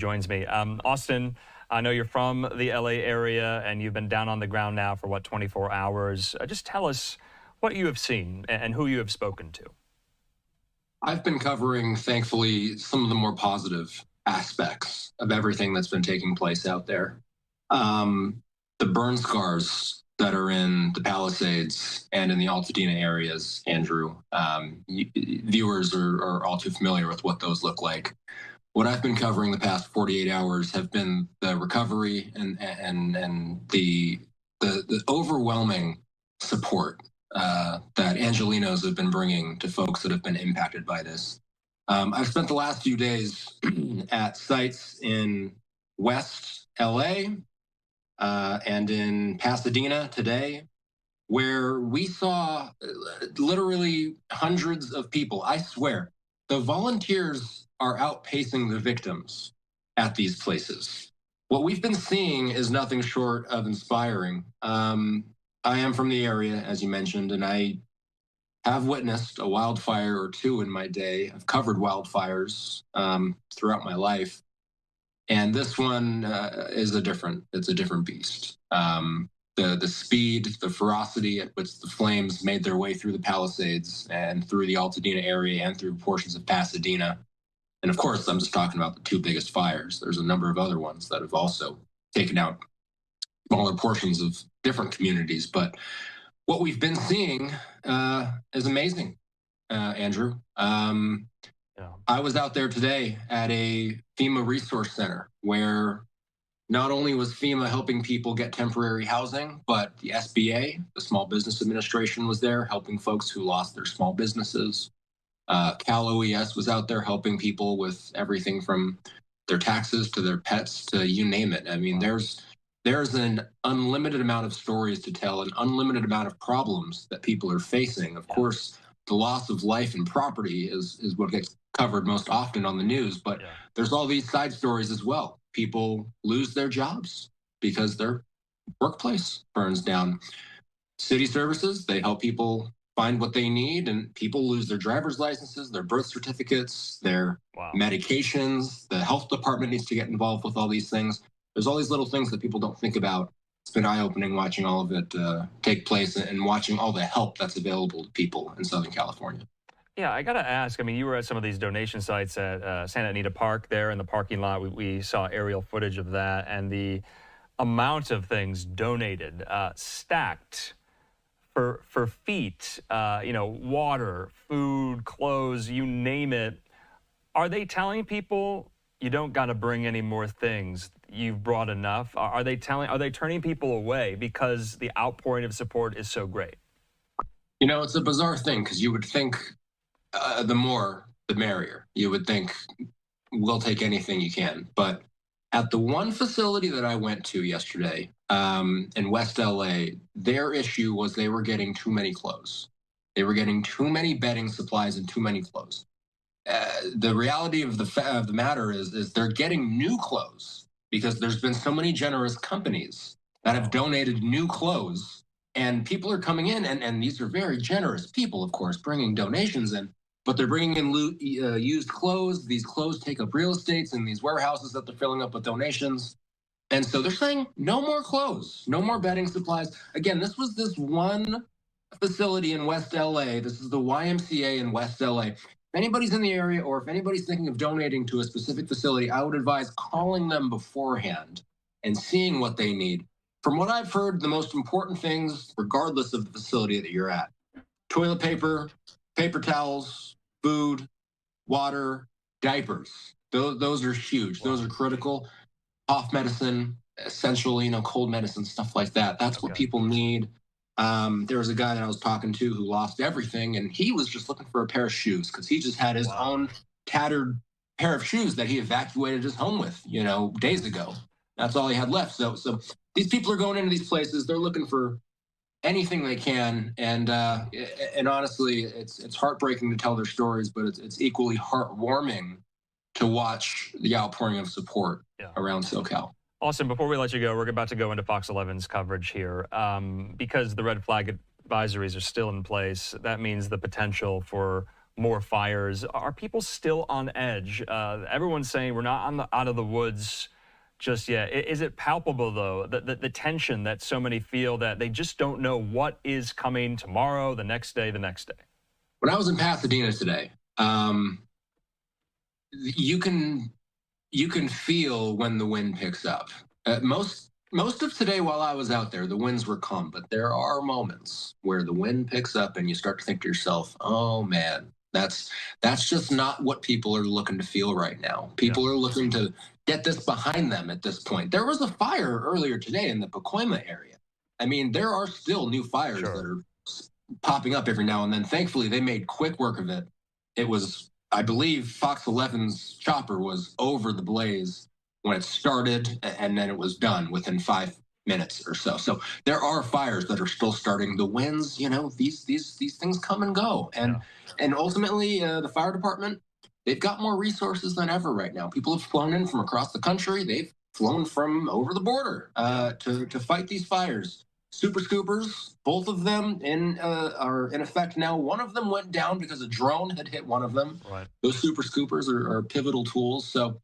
Joins me. Austin, I know you're from the LA area and you've been down on the ground now for what, 24 hours. Just tell us what you have seen and who you have spoken to. I've been covering, thankfully, some of the more positive aspects of everything that's been taking place out there. The burn scars that are in the Palisades and in the Altadena areas, Andrew, viewers are all too familiar with what those look like. What I've been covering the past 48 hours have been the recovery and the overwhelming support that Angelenos have been bringing to folks that have been impacted by this. I've spent the last few days at sites in West LA and in Pasadena today, where we saw literally hundreds of people. I swear, the volunteers are outpacing the victims at these places. What we've been seeing is nothing short of inspiring. I am from the area, as you mentioned, and I have witnessed a wildfire or two in my day. I've covered wildfires throughout my life, and this one is it's a different beast. The speed, the ferocity at which the flames made their way through the Palisades and through the Altadena area and through portions of Pasadena. And of course, I'm just talking about the two biggest fires. There's a number of other ones that have also taken out smaller portions of different communities. But what we've been seeing is amazing, Andrew. I was out there today at a FEMA resource center where not only was FEMA helping people get temporary housing, but the SBA, the Small Business Administration, was there helping folks who lost their small businesses. Cal OES was out there helping people with everything from their taxes to their pets to you name it. I mean, there's an unlimited amount of stories to tell, an unlimited amount of problems that people are facing. Of course, the loss of life and property is what gets covered most often on the news, but there's all these side stories as well. People lose their jobs because their workplace burns down. City services, they help people find what they need, and people lose their driver's licenses, their birth certificates, their medications. The health department needs to get involved with all these things. There's all these little things that people don't think about. It's been eye-opening watching all of it take place and watching all the help that's available to people in Southern California. Yeah, I got to ask, I mean, you were at some of these donation sites at Santa Anita Park there in the parking lot. We saw aerial footage of that, and the amount of things donated, stacked for feet, water, food, clothes, you name it. Are they telling people you don't got to bring any more things? You've brought enough? Are they turning people away because the outpouring of support is so great? You know, it's a bizarre thing because you would think the more, the merrier. You would think we'll take anything you can. But at the one facility that I went to yesterday in West LA, their issue was they were getting too many clothes. They were getting too many bedding supplies and too many clothes. The reality of the matter is they're getting new clothes because there's been so many generous companies that have donated new clothes, and people are coming in, and these are very generous people, of course, bringing donations in, but they're bringing in used clothes. These clothes take up real estates in these warehouses that they're filling up with donations. And so they're saying no more clothes, no more bedding supplies. Again, this was this one facility in West LA. This is the YMCA in West LA. If anybody's in the area or if anybody's thinking of donating to a specific facility, I would advise calling them beforehand and seeing what they need. From what I've heard, the most important things, regardless of the facility that you're at: toilet paper, paper towels, food, water, diapers. Those are huge. Those are critical. Cough medicine, essential, cold medicine, stuff like that. That's what people need. There was a guy that I was talking to who lost everything, and he was just looking for a pair of shoes because he just had his own tattered pair of shoes that he evacuated his home with, days ago. That's all he had left. So these people are going into these places. They're looking for anything they can, and honestly, it's heartbreaking to tell their stories, but it's equally heartwarming to watch the outpouring of support around SoCal. Austin, before we let you go, we're about to go into Fox 11's coverage here. Because the red flag advisories are still in place, that means the potential for more fires. Are people still on edge? Everyone's saying we're not out of the woods just yet. Is it palpable, though, the tension that so many feel that they just don't know what is coming tomorrow, the next day, the next day? When I was in Pasadena today, you can feel when the wind picks up. Most of today while I was out there, the winds were calm, but there are moments where the wind picks up and you start to think to yourself, "Oh man, that's just not what people are looking to feel right now. People are looking to get this behind them at this point." There was a fire earlier today in the Pacoima area. I mean, there are still new fires that are popping up every now and then. Thankfully, they made quick work of it. It was, I believe, Fox 11's chopper was over the blaze when it started, and then it was done within 5 minutes or so. So there are fires that are still starting. The winds, these things come and go, and ultimately, the fire department, they've got more resources than ever right now. People have flown in from across the country. They've flown from over the border to fight these fires. Super scoopers, both of them are in effect now. One of them went down because a drone had hit one of them. Right. Those super scoopers are pivotal tools. So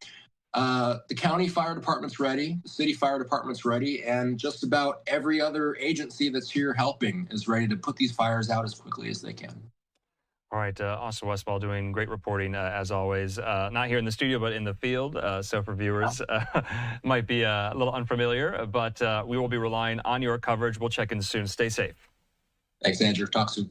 the county fire department's ready, the city fire department's ready, and just about every other agency that's here helping is ready to put these fires out as quickly as they can. All right, Austin Westfall doing great reporting as always. Not here in the studio, but in the field. So for viewers, might be a little unfamiliar, but we will be relying on your coverage. We'll check in soon. Stay safe. Thanks, Andrew. Talk soon.